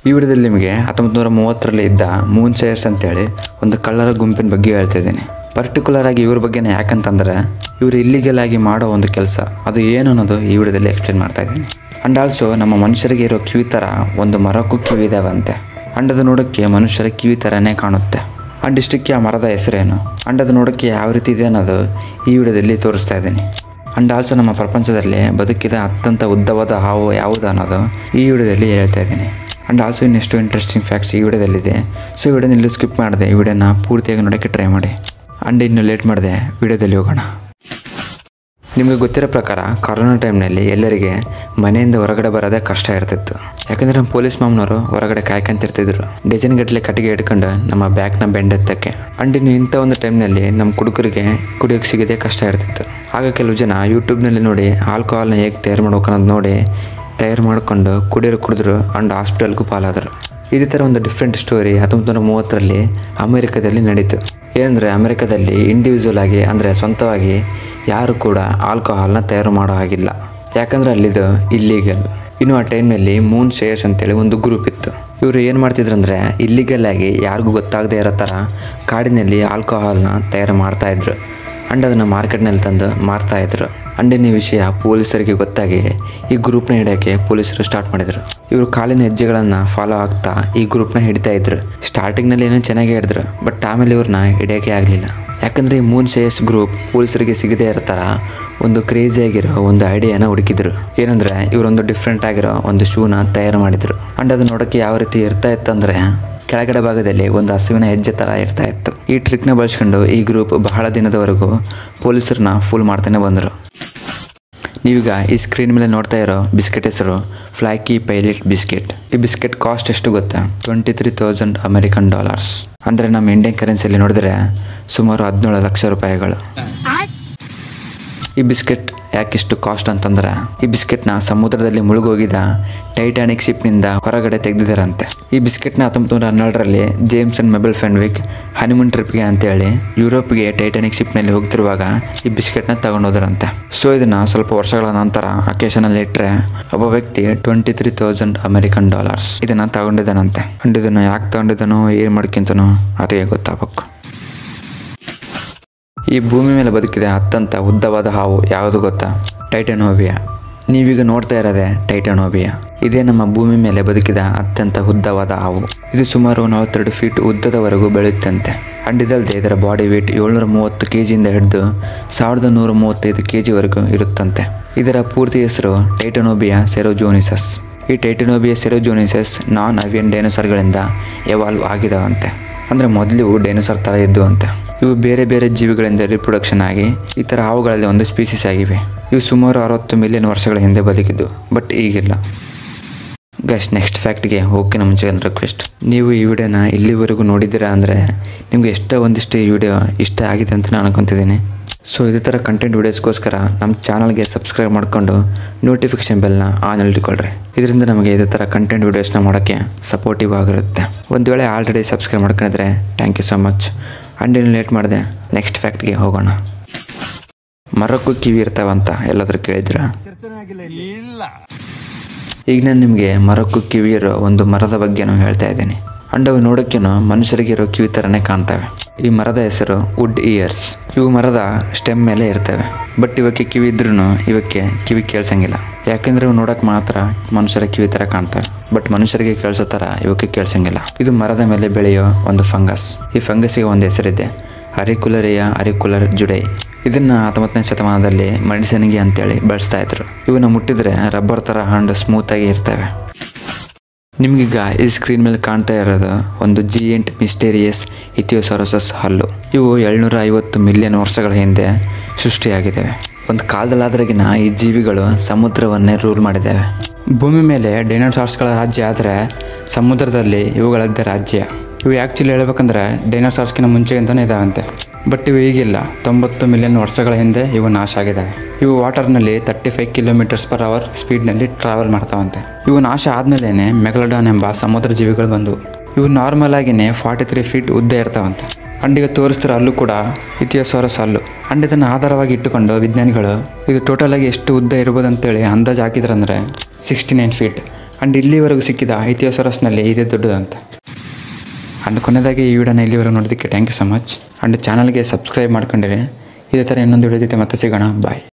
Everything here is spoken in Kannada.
ಈ ವಿಡಿಯೋದಲ್ಲಿ ನಿಮಗೆ 1930ರಲ್ಲಿ ಇದ್ದ ಮೂನ್ ಸೇಯರ್ಸ್ ಅಂತೇಳಿ ಒಂದು ಕಳ್ಳರ ಗುಂಪಿನ ಬಗ್ಗೆ ಹೇಳ್ತಾ ಇದ್ದೀನಿ. ಪರ್ಟಿಕ್ಯುಲರ್ ಆಗಿ ಇವ್ರ ಬಗ್ಗೆನೇ ಯಾಕಂತಂದರೆ ಇವರು ಇಲ್ಲಿಗಲ್ ಆಗಿ ಮಾಡೋ ಒಂದು ಕೆಲಸ ಅದು ಏನು ಅನ್ನೋದು ಈ ವಿಡಿಯೋದಲ್ಲಿ ಎಕ್ಸ್ಪ್ಲೇನ್ ಮಾಡ್ತಾ ಇದ್ದೀನಿ. ಆ್ಯಂಡ್ ಆಲ್ಸೋ ನಮ್ಮ ಮನುಷ್ಯರಿಗೆ ಇರೋ ಕಿವಿ ಥರ ಒಂದು ಮರಕ್ಕೂ ಕಿವಿ ಇದಾವಂತೆ. ಆ್ಯಂಡ್ ಅದು ನೋಡೋಕ್ಕೆ ಮನುಷ್ಯರ ಕಿವಿ ಥರನೇ ಕಾಣುತ್ತೆ. ಆ್ಯಂಡ್ ಇಷ್ಟಕ್ಕೆ ಆ ಮರದ ಹೆಸರೇನು ಆ್ಯಂಡ್ ಅದು ನೋಡೋಕ್ಕೆ ಯಾವ ರೀತಿ ಇದೆ ಅನ್ನೋದು ಈ ವಿಡಿಯೋದಲ್ಲಿ ತೋರಿಸ್ತಾ ಇದ್ದೀನಿ. ಆ್ಯಂಡ್ ಆಲ್ಸೋ ನಮ್ಮ ಪ್ರಪಂಚದಲ್ಲಿ ಬದುಕಿದ ಅತ್ಯಂತ ಉದ್ದವಾದ ಹಾವು ಯಾವುದು ಅನ್ನೋದು ಈ ವಿಡಿಯೋದಲ್ಲಿ ಹೇಳ್ತಾ ಇದ್ದೀನಿ. ಆ್ಯಂಡ್ ಆಲ್ಸೋ ಇನ್ನೆಷ್ಟು ಇಂಟ್ರೆಸ್ಟಿಂಗ್ ಫ್ಯಾಕ್ಟ್ಸ್ ಈ ವಿಡಿಯೋದಲ್ಲಿದೆ. ಸೊ ಈ ವಿಡಿಯೋನ ಎಲ್ಲೂ ಸ್ಕಿಪ್ ಮಾಡಿದೆ, ಈ ವಿಡಿಯೋನ ಪೂರ್ತಿಯಾಗಿ ನೋಡೋಕ್ಕೆ ಟ್ರೈ ಮಾಡಿ. ಆ್ಯಂಡ್ ಇನ್ನು ಲೇಟ್ ಮಾಡಿದೆ, ವಿಡಿಯೋದಲ್ಲಿ ಹೋಗೋಣ. ನಿಮಗೆ ಗೊತ್ತಿರೋ ಪ್ರಕಾರ ಕೊರೋನಾ ಟೈಮ್ನಲ್ಲಿ ಎಲ್ಲರಿಗೆ ಮನೆಯಿಂದ ಹೊರಗಡೆ ಬರೋದೇ ಕಷ್ಟ ಇರ್ತಿತ್ತು. ಯಾಕಂದರೆ ನಮ್ಮ ಪೊಲೀಸ್ ಮಾಮನವರು ಹೊರಗಡೆ ಕಾಯ್ಕೊಂತಿರ್ತಿದ್ರು ಡಜನ್ ಗಟ್ಟಲೆ ಕಟ್ಟಿಗೆ ಹಿಡ್ಕೊಂಡು ನಮ್ಮ ಬ್ಯಾಗ್ನ ಬೆಂಡೆತ್ತಕ್ಕೆ. ಆ್ಯಂಡ್ ಇನ್ನು ಇಂಥ ಒಂದು ಟೈಮ್ನಲ್ಲಿ ನಮ್ಮ ಹುಡುಗರಿಗೆ ಕುಡಿಯೋಕ್ಕೆ ಸಿಗೋದೇ ಕಷ್ಟ ಇರ್ತಿತ್ತು. ಆಗ ಕೆಲವು ಜನ ಯೂಟ್ಯೂಬ್ನಲ್ಲಿ ನೋಡಿ ಆಲ್ಕೋಹಾಲ್ನ ಹೇಗೆ ತಯಾರು ಮಾಡ್ಬೇಕು ಅನ್ನೋದು ನೋಡಿ ತಯಾರು ಮಾಡಿಕೊಂಡು ಕುಡಿದ್ರು ಆ್ಯಂಡ್ ಹಾಸ್ಪಿಟಲ್ಗೂ ಪಾಲಾದರು. ಇದೇ ಥರ ಒಂದು ಡಿಫ್ರೆಂಟ್ ಸ್ಟೋರಿ 1930ರಲ್ಲಿ ಅಮೆರಿಕದಲ್ಲಿ ನಡೀತು. ಏನಂದರೆ ಅಮೆರಿಕದಲ್ಲಿ ಇಂಡಿವಿಜುವಲ್ ಆಗಿ ಅಂದರೆ ಸ್ವಂತವಾಗಿ ಯಾರು ಕೂಡ ಆಲ್ಕೋಹಾಲ್ನ ತಯಾರು ಮಾಡೋ ಹಾಗಿಲ್ಲ, ಯಾಕಂದರೆ ಅಲ್ಲಿದು ಇಲ್ಲೀಗಲ್. ಇನ್ನು ಆ ಟೈಮ್ನಲ್ಲಿ ಮೂನ್ ಸೇಯರ್ಸ್ ಅಂತೇಳಿ ಒಂದು ಗ್ರೂಪ್ ಇತ್ತು. ಇವರು ಏನು ಮಾಡ್ತಿದ್ರು ಅಂದರೆ ಇಲ್ಲಿಗಲ್ ಆಗಿ ಯಾರಿಗೂ ಗೊತ್ತಾಗದೇ ಇರೋ ಥರ ಕಾಡಿನಲ್ಲಿ ಆಲ್ಕೋಹಾಲ್ನ ತಯಾರು ಮಾಡ್ತಾಯಿದ್ರು ಆ್ಯಂಡ್ ಅದನ್ನು ಮಾರ್ಕೆಟ್ನಲ್ಲಿ ತಂದು ಮಾರ್ತಾಯಿದ್ರು. ಅಂಡಿನ ವಿಷಯ ಪೊಲೀಸರಿಗೆ ಗೊತ್ತಾಗಿ ಈ ಗ್ರೂಪ್ನ ಹಿಡಿಯೋಕ್ಕೆ ಪೊಲೀಸರು ಸ್ಟಾರ್ಟ್ ಮಾಡಿದರು. ಇವರು ಕಾಲಿನ ಹೆಜ್ಜೆಗಳನ್ನು ಫಾಲೋ ಆಗ್ತಾ ಈ ಗ್ರೂಪ್ನ ಹಿಡಿತಾ ಇದ್ರು. ಸ್ಟಾರ್ಟಿಂಗ್ನಲ್ಲಿ ಏನೋ ಚೆನ್ನಾಗೇ ಹಿಡಿದ್ರು, ಬಟ್ ಆಮೇಲೆ ಇವ್ರನ್ನ ಹಿಡಿಯೋಕ್ಕೆ ಆಗಲಿಲ್ಲ. ಯಾಕಂದರೆ ಈ ಮೂನ್ ಸೇಯರ್ಸ್ ಗ್ರೂಪ್ ಪೊಲೀಸರಿಗೆ ಸಿಗದೇ ಇರೋ ಥರ ಒಂದು ಕ್ರೇಜಿಯಾಗಿರೋ ಒಂದು ಐಡಿಯಾನ ಹುಡುಕಿದ್ರು. ಏನಂದರೆ ಇವರೊಂದು ಡಿಫ್ರೆಂಟ್ ಆಗಿರೋ ಒಂದು ಶೂನ ತಯಾರು ಮಾಡಿದರು. ಆ್ಯಂಡ್ ಅದು ನೋಡೋಕ್ಕೆ ಯಾವ ರೀತಿ ಇರ್ತಾ ಇತ್ತಂದರೆ ಕೆಳಗಡೆ ಭಾಗದಲ್ಲಿ ಒಂದು ಹಸುವಿನ ಹೆಜ್ಜೆ ಥರ ಇರ್ತಾ ಇತ್ತು. ಈ ಟ್ರಿಕ್ನ ಬಳಸ್ಕೊಂಡು ಈ ಗ್ರೂಪ್ ಬಹಳ ದಿನದವರೆಗೂ ಪೊಲೀಸರನ್ನ ಫುಲ್ ಮಾಡ್ತಾನೆ ಬಂದರು. ನೀವೀಗ ಈ ಸ್ಕ್ರೀನ್ ಮೇಲೆ ನೋಡ್ತಾ ಇರೋ ಬಿಸ್ಕೆಟ್ ಹೆಸರು ಫ್ಲಾಕಿ ಪೈಲಟ್ ಬಿಸ್ಕೆಟ್. ಈ ಬಿಸ್ಕೆಟ್ ಕಾಸ್ಟ್ ಎಷ್ಟು ಗೊತ್ತಾ? $23,000 ಅಮೆರಿಕನ್. ಅಂದರೆ ನಮ್ಮ ಇಂಡಿಯನ್ ಕರೆನ್ಸಿಯಲ್ಲಿ ನೋಡಿದ್ರೆ ಸುಮಾರು 17 ಲಕ್ಷ ರೂಪಾಯಿಗಳು. ಈ ಬಿಸ್ಕೆಟ್ ಯಾಕಿಷ್ಟು ಕಾಸ್ಟ್ ಅಂತಂದ್ರೆ ಈ ಬಿಸ್ಕೆಟ್ನ ಸಮುದ್ರದಲ್ಲಿ ಮುಳುಗೋಗಿದ ಟೈಟಾನಿಕ್ ಶಿಪ್ನಿಂದ ಹೊರಗಡೆ ತೆಗೆದಿದ್ದಾರಂತೆ. ಈ ಬಿಸ್ಕೆಟ್ನ 1912ರಲ್ಲಿ ಜೇಮ್ಸ್ ಅಂಡ್ ಮೆಬಲ್ ಫೆನ್ವಿಕ್ ಹನಿಮೂನ್ ಟ್ರಿಪ್ಗೆ ಅಂತೇಳಿ ಯುರೋಪ್ಗೆ ಟೈಟಾನಿಕ್ ಶಿಪ್ನಲ್ಲಿ ಹೋಗ್ತಿರುವಾಗ ಈ ಬಿಸ್ಕೆಟ್ನ ತಗೊಂಡೋದ್ರಂತೆ. ಸೊ ಇದನ್ನು ಸ್ವಲ್ಪ ವರ್ಷಗಳ ನಂತರ ಅಕೇಶನಲ್ಲಿ ಇಟ್ಟರೆ ಒಬ್ಬ ವ್ಯಕ್ತಿ $23,000 ಅಮೆರಿಕನ್ ಇದನ್ನು ತಗೊಂಡಿದ್ದಾನಂತೆ. ಅಂಡ್ ಇದನ್ನು ಯಾಕೆ ತಗೊಂಡಿದ್ದಾನೋ ಏನು ಮಾಡ್ಕೊಂತಾನೋ ಅದೇ ಗೊತ್ತಾಗಬೇಕು. ಈ ಭೂಮಿ ಮೇಲೆ ಬದುಕಿದ ಅತ್ಯಂತ ಉದ್ದವಾದ ಹಾವು ಯಾವುದು ಗೊತ್ತಾ? ಟೈಟಾನೋಬಿಯಾ. ನೀವೀಗ ನೋಡ್ತಾ ಇರೋದೇ ಟೈಟಾನೋಬಿಯಾ. ಇದೇ ನಮ್ಮ ಭೂಮಿ ಮೇಲೆ ಬದುಕಿದ ಅತ್ಯಂತ ಉದ್ದವಾದ ಹಾವು. ಇದು ಸುಮಾರು 42 ಫೀಟ್ ಉದ್ದದವರೆಗೂ ಬೆಳೆಯುತ್ತಂತೆ. ಅಂಡ್ ಇದಲ್ಲದೆ ಇದರ ಬಾಡಿ ವೇಟ್ 730 kgಯಿಂದ ಹಿಡಿದು 1135 kgವರೆಗೂ ಇರುತ್ತಂತೆ. ಇದರ ಪೂರ್ತಿ ಹೆಸರು ಟೈಟಾನೋಬಿಯಾ ಸೆರೋಜೋನಿಸಸ್. ಈ ಟೈಟಾನೋಬಿಯಾ ಸೆರೋಜೋನಿಸಸ್ ನಾನ್ ಅವಿಯನ್ ಡೈನೋಸಾರ್ಗಳಿಂದ ಎವಾಲ್ವ್ ಆಗಿದಾವಂತೆ. ಅಂದರೆ ಮೊದಲು ಡೈನೋಸಾರ್ ಥರ ಇದ್ದು ಅಂತೆ. ಇವು ಬೇರೆ ಬೇರೆ ಜೀವಿಗಳಿಂದ ರಿಪ್ರೊಡಕ್ಷನ್ ಆಗಿ ಈ ಥರ ಹಾವುಗಳಲ್ಲಿ ಒಂದು ಸ್ಪೀಸೀಸ್ ಆಗಿವೆ. ಇವು ಸುಮಾರು 60 ಮಿಲಿಯನ್ ವರ್ಷಗಳ ಹಿಂದೆ ಬದುಕಿದ್ದು, ಬಟ್ ಈಗಿಲ್ಲ. ಗೈಸ್, ನೆಕ್ಸ್ಟ್ ಫ್ಯಾಕ್ಟ್ಗೆ ಹೋಗೋಕ್ಕಿಂತ ಮುಂಚೆ ಒಂದು ರಿಕ್ವೆಸ್ಟ್. ನೀವು ಈ ವಿಡಿಯೋನ ಇಲ್ಲಿವರೆಗೂ ನೋಡಿದ್ದೀರಾ ಅಂದರೆ ನಿಮಗೆ ಒಂದಿಷ್ಟು ಈ ವಿಡಿಯೋ ಇಷ್ಟ ಆಗಿದೆ ಅಂತ ನಾನು ಅನ್ಕೊತಿದ್ದೀನಿ. ಸೊ ಇದೇ ಥರ ಕಂಟೆಂಟ್ ವೀಡಿಯೋಸ್ಗೋಸ್ಕರ ನಮ್ಮ ಚಾನಲ್ಗೆ ಸಬ್ಸ್ಕ್ರೈಬ್ ಮಾಡಿಕೊಂಡು ನೋಟಿಫಿಕೇಷನ್ ಬೆಲ್ನ ಆನ್ ಇಟ್ಕೊಳ್ರಿ. ಇದರಿಂದ ನಮಗೆ ಇದೇ ಥರ ಕಂಟೆಂಟ್ ವೀಡಿಯೋಸ್ನ ಮಾಡೋಕ್ಕೆ ಸಪೋರ್ಟಿವ್ ಆಗಿರುತ್ತೆ. ಒಂದು ವೇಳೆ ಆಲ್ರೆಡಿ ಸಬ್ಸ್ಕ್ರೈಬ್ ಮಾಡ್ಕೊಂಡಿದ್ರೆ thank you so much. And ಏನು ಲೇಟ್ ಮಾಡಿದೆ, ನೆಕ್ಸ್ಟ್ ಫ್ಯಾಕ್ಟ್ಗೆ ಹೋಗೋಣ. ಮರಕ್ಕೂ ಕಿವಿ ಇರ್ತಾವಂತ ಎಲ್ಲಾದರೂ ಕೇಳಿದ್ರಾ? ಈಗ ನಾನು ನಿಮಗೆ ಮರಕ್ಕೂ ಕಿವಿ ಇರೋ ಒಂದು ಮರದ ಬಗ್ಗೆನೂ ಹೇಳ್ತಾ ಇದ್ದೀನಿ. ಅಂಡ್ ಅವು ನೋಡೋಕ್ಕೇನೋ ಮನುಷ್ಯರಿಗಿರೋ ಕಿವಿ ಥರನೇ ಕಾಣ್ತವೆ. ಈ ಮರದ ಹೆಸರು ವುಡ್ ಇಯರ್ಸ್. ಇವು ಮರದ ಸ್ಟೆಮ್ ಮೇಲೆ ಇರ್ತವೆ, ಬಟ್ ಇವಕ್ಕೆ ಕಿವಿ ಇದ್ರೂ ಇವಕ್ಕೆ ಕಿವಿ ಕೇಳಿಸಂಗಿಲ್ಲ. ಯಾಕೆಂದರೆ ಇವು ನೋಡೋಕೆ ಮಾತ್ರ ಮನುಷ್ಯರ ಕಿವಿ ಥರ ಕಾಣ್ತವೆ, ಬಟ್ ಮನುಷ್ಯರಿಗೆ ಕೇಳಿಸೋ ಥರ ಇವಕ್ಕೆ ಕೇಳಿಸಂಗಿಲ್ಲ. ಇದು ಮರದ ಮೇಲೆ ಬೆಳೆಯೋ ಒಂದು ಫಂಗಸ್. ಈ ಫಂಗಸ್ಸಿಗೆ ಒಂದು ಹೆಸರಿದೆ, ಅರಿಕುಲರಿಯಾ ಅರಿಕುಲರ್ ಜುಡೈ. ಇದನ್ನು 19ನೇ ಶತಮಾನದಲ್ಲಿ ಮೆಡಿಸಿನ್ಗೆ ಅಂತೇಳಿ ಬಳಸ್ತಾ ಇದ್ರು. ಇವನ್ನ ಮುಟ್ಟಿದ್ರೆ ರಬ್ಬರ್ ಥರ ಹಂಡ್ ಸ್ಮೂತಾಗಿ ಇರ್ತವೆ. ನಿಮಗೀಗ ಈ ಸ್ಕ್ರೀನ್ ಮೇಲೆ ಕಾಣ್ತಾ ಇರೋದು ಒಂದು ಜಿಯಂಟ್ ಮಿಸ್ಟೀರಿಯಸ್ ಇಥಿಯೋಸಾರಸಸ್ ಹಲ್ಲು. ಇವು 750 ಮಿಲಿಯನ್ ವರ್ಷಗಳ ಹಿಂದೆ ಸೃಷ್ಟಿಯಾಗಿದ್ದಾವೆ. ಒಂದು ಕಾಲದಲ್ಲಾದ್ರಾಗಿನ ಈ ಜೀವಿಗಳು ಸಮುದ್ರವನ್ನೇ ರೂಲ್ ಮಾಡಿದ್ದಾವೆ. ಭೂಮಿ ಮೇಲೆ ಡೈನೋಸಾರ್ಸ್ಗಳ ರಾಜ್ಯ ಆದರೆ ಸಮುದ್ರದಲ್ಲಿ ಇವುಗಳದ್ದೇ ರಾಜ್ಯ. ಇವು ಆ್ಯಕ್ಚುಲಿ ಹೇಳ್ಬೇಕಂದ್ರೆ ಡೈನೋಸಾರ್ಸ್ಗಿನ ಮುಂಚೆಗಿಂತಲೇ ಇದ್ದಾವಂತೆ, ಬಟ್ ಇವು ಈಗಿಲ್ಲ. 90 ಮಿಲಿಯನ್ ವರ್ಷಗಳ ಹಿಂದೆ ಇವು ನಾಶ ಆಗಿದ್ದಾವೆ. ಇವು ವಾಟರ್ನಲ್ಲಿ 35 km/h ಸ್ಪೀಡ್ನಲ್ಲಿ ಟ್ರಾವೆಲ್ ಮಾಡ್ತಾವಂತೆ. ಇವು ನಾಶ ಆದಮೇಲೆ ಮೆಗಲಡಾನ್ ಎಂಬ ಸಮುದ್ರ ಜೀವಿಗಳು ಬಂದವು. ಇವು ನಾರ್ಮಲ್ ಆಗಿನೇ 43 ಫೀಟ್ ಉದ್ದ ಇರ್ತಾವಂತೆ. ಅಂಡಿಗೆ ತೋರಿಸ್ತಿರೋ ಹಲ್ಲು ಕೂಡ ಇಥಿಯೋಸಾರಸ್ ಹಲ್ಲು. ಅಂಡ್ ಇದನ್ನು ಆಧಾರವಾಗಿ ಇಟ್ಟುಕೊಂಡು ವಿಜ್ಞಾನಿಗಳು ಇದು ಟೋಟಲ್ ಆಗಿ ಎಷ್ಟು ಉದ್ದ ಇರ್ಬೋದು ಅಂತೇಳಿ ಅಂದಾಜು ಹಾಕಿದ್ರಂದ್ರೆ 69 ಫೀಟ್. ಆ್ಯಂಡ್ ಇಲ್ಲಿವರೆಗೂ ಸಿಕ್ಕಿದ ಐಥಿಯೋಸರಸ್ನಲ್ಲಿ ಇದೇ ದೊಡ್ಡದು ಅಂತ. ಆ್ಯಂಡ್ ಕೊನೆಯದಾಗಿ ಈ ವಿಡಿಯೋನ ಇಲ್ಲಿವರೆಗೂ ನೋಡೋದಕ್ಕೆ thank you so much. And ಚಾನಲ್ಗೆ ಸಬ್ಸ್ಕ್ರೈಬ್ ಮಾಡ್ಕೊಂಡಿರಿ. ಇದೇ ಥರ ಇನ್ನೊಂದು ವಿಡಿಯೋ ಜೊತೆ ಮತ್ತೆ ಸಿಗೋಣ. ಬಾಯ್.